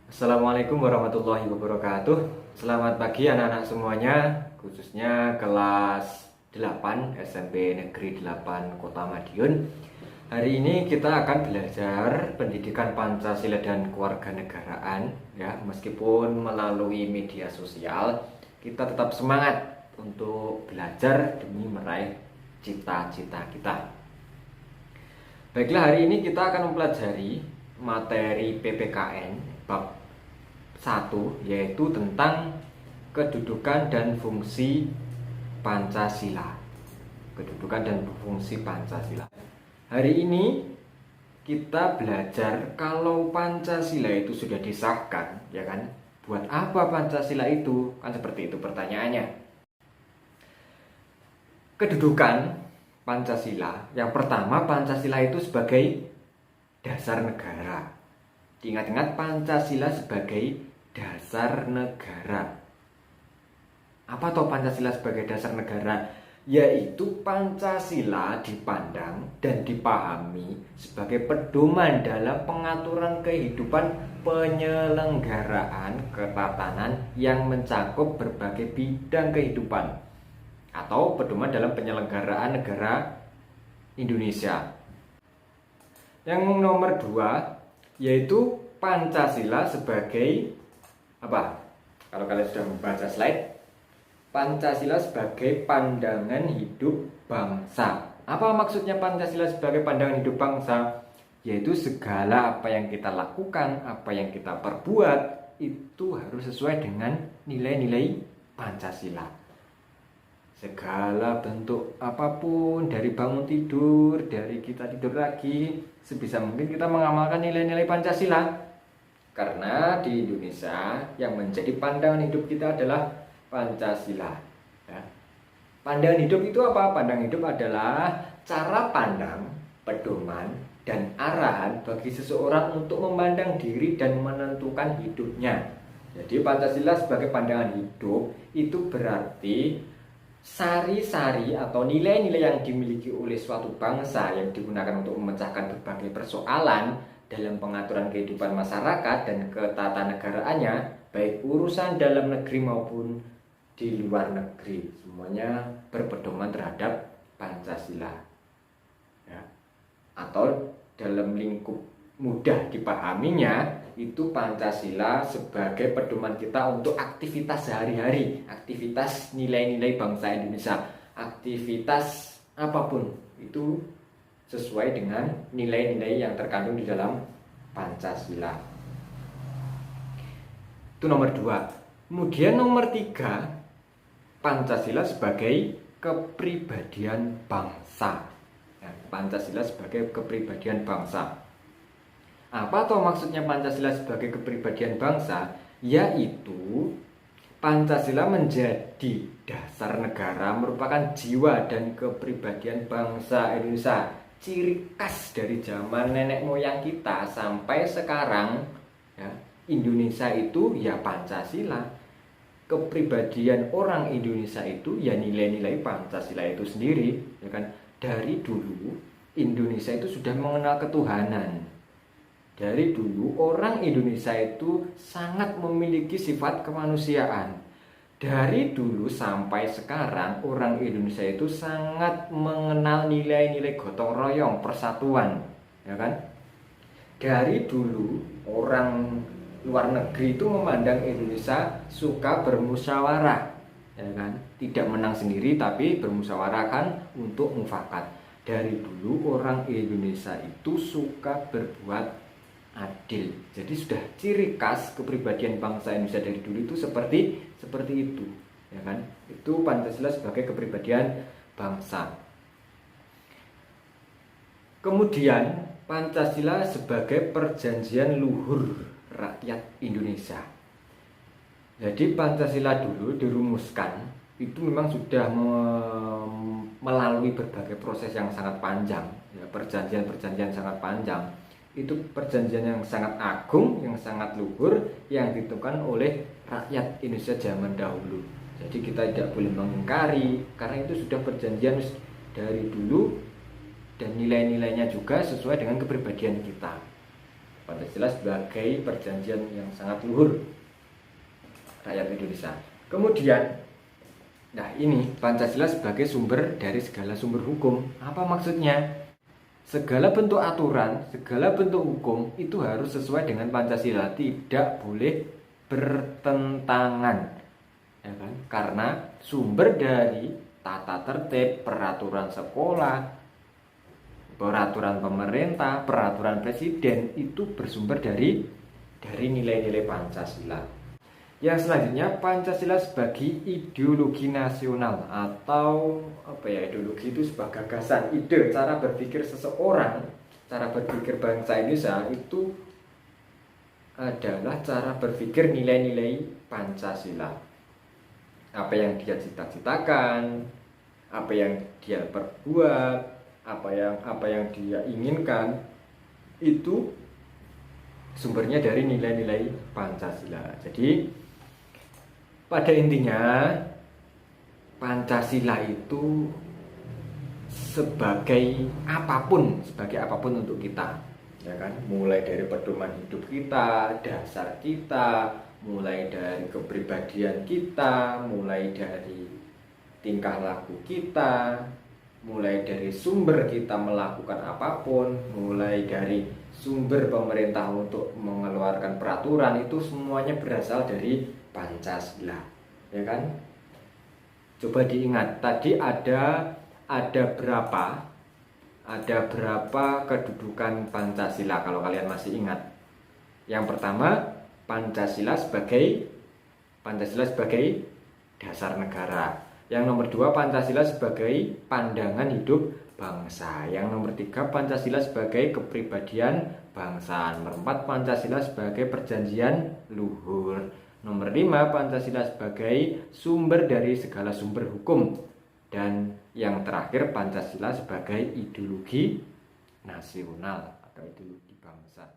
Assalamualaikum warahmatullahi wabarakatuh. Selamat pagi anak-anak semuanya, khususnya kelas 8 SMP Negeri 8 Kota Madiun. Hari ini kita akan belajar pendidikan Pancasila dan kewarganegaraan ya, meskipun melalui media sosial, kita tetap semangat untuk belajar demi meraih cita-cita kita. Baiklah, hari ini kita akan mempelajari materi PPKN bab 1, yaitu tentang kedudukan dan fungsi Pancasila. Kedudukan dan fungsi Pancasila. Hari ini kita belajar kalau Pancasila itu sudah disahkan, ya kan? Buat apa Pancasila itu? Kan seperti itu pertanyaannya. Kedudukan Pancasila, yang pertama, Pancasila itu sebagai dasar negara. Ingat-ingat, Pancasila sebagai dasar negara. Apa toh Pancasila sebagai dasar negara? Yaitu Pancasila dipandang dan dipahami sebagai pedoman dalam pengaturan kehidupan penyelenggaraan ketatanan yang mencakup berbagai bidang kehidupan, atau pedoman dalam penyelenggaraan negara Indonesia. Yang nomor 2 yaitu Pancasila sebagai apa? Kalau kalian sudah membaca slide, Pancasila sebagai pandangan hidup bangsa. Apa maksudnya Pancasila sebagai pandangan hidup bangsa? Yaitu segala apa yang kita lakukan, apa yang kita perbuat, itu harus sesuai dengan nilai-nilai Pancasila. Segala bentuk apapun, dari bangun tidur, dari kita tidur lagi, sebisa mungkin kita mengamalkan nilai-nilai Pancasila. Karena di Indonesia yang menjadi pandangan hidup kita adalah Pancasila ya. Pandangan hidup itu apa? Pandangan hidup adalah cara pandang, pedoman, dan arahan bagi seseorang untuk memandang diri dan menentukan hidupnya. Jadi Pancasila sebagai pandangan hidup itu berarti sari-sari atau nilai-nilai yang dimiliki oleh suatu bangsa yang digunakan untuk memecahkan berbagai persoalan dalam pengaturan kehidupan masyarakat dan ketatanegaraannya, baik urusan dalam negeri maupun di luar negeri, semuanya berpedoman terhadap Pancasila ya. Atau dalam lingkup mudah dipahaminya, itu Pancasila sebagai pedoman kita untuk aktivitas sehari-hari, aktivitas nilai-nilai bangsa Indonesia, aktivitas apapun itu sesuai dengan nilai-nilai yang terkandung di dalam Pancasila. Itu nomor 2. Kemudian nomor 3, Pancasila sebagai kepribadian bangsa ya, Pancasila sebagai kepribadian bangsa. Apa toh maksudnya Pancasila sebagai kepribadian bangsa? Yaitu Pancasila menjadi dasar negara, merupakan jiwa dan kepribadian bangsa Indonesia, ciri khas dari zaman nenek moyang kita sampai sekarang ya. Indonesia itu ya Pancasila. Kepribadian orang Indonesia itu ya nilai-nilai Pancasila itu sendiri ya kan. Dari dulu Indonesia itu sudah mengenal ketuhanan. Dari dulu orang Indonesia itu sangat memiliki sifat kemanusiaan. Dari dulu sampai sekarang orang Indonesia itu sangat mengenal nilai-nilai gotong royong, persatuan, ya kan? Dari dulu orang luar negeri itu memandang Indonesia suka bermusyawarah, ya kan? Tidak menang sendiri tapi bermusyawarah kan untuk mufakat. Dari dulu orang Indonesia itu suka berbuat adil. Jadi sudah ciri khas kepribadian bangsa Indonesia dari dulu itu seperti itu, ya kan? Itu Pancasila sebagai kepribadian bangsa. Kemudian Pancasila sebagai perjanjian luhur rakyat Indonesia. Jadi Pancasila dulu dirumuskan itu memang sudah melalui berbagai proses yang sangat panjang, ya, perjanjian-perjanjian sangat panjang. Itu perjanjian yang sangat agung, yang sangat luhur, yang ditentukan oleh rakyat Indonesia zaman dahulu. Jadi kita tidak boleh mengingkari, karena itu sudah perjanjian dari dulu dan nilai-nilainya juga sesuai dengan kepribadian kita. Pancasila sebagai perjanjian yang sangat luhur rakyat Indonesia. Kemudian, nah ini Pancasila sebagai sumber dari segala sumber hukum. Apa maksudnya? Segala bentuk aturan, segala bentuk hukum itu harus sesuai dengan Pancasila, tidak boleh bertentangan, ya kan? Karena sumber dari tata tertib, peraturan sekolah, peraturan pemerintah, peraturan presiden itu bersumber dari nilai-nilai Pancasila. Yang selanjutnya, Pancasila sebagai ideologi nasional atau ideologi itu sebuah gagasan, ide, cara berpikir seseorang, cara berpikir bangsa Indonesia itu adalah cara berpikir nilai-nilai Pancasila. Apa yang dia cita-citakan, apa yang dia perbuat, apa yang dia inginkan itu sumbernya dari nilai-nilai Pancasila. Jadi pada intinya Pancasila itu sebagai apapun untuk kita, ya kan? Mulai dari pedoman hidup kita, dasar kita, mulai dari kepribadian kita, mulai dari tingkah laku kita, mulai dari sumber kita melakukan apapun, mulai dari sumber pemerintah untuk mengeluarkan peraturan, itu semuanya berasal dari Pancasila, ya kan? Coba diingat tadi ada berapa kedudukan Pancasila kalau kalian masih ingat. Yang pertama, Pancasila sebagai dasar negara. Yang nomor 2, Pancasila sebagai pandangan hidup bangsa. Yang nomor 3, Pancasila sebagai kepribadian bangsa. Nomor 4, Pancasila sebagai perjanjian luhur. Nomor 5, Pancasila sebagai sumber dari segala sumber hukum. Dan yang terakhir, Pancasila sebagai ideologi nasional atau ideologi bangsa.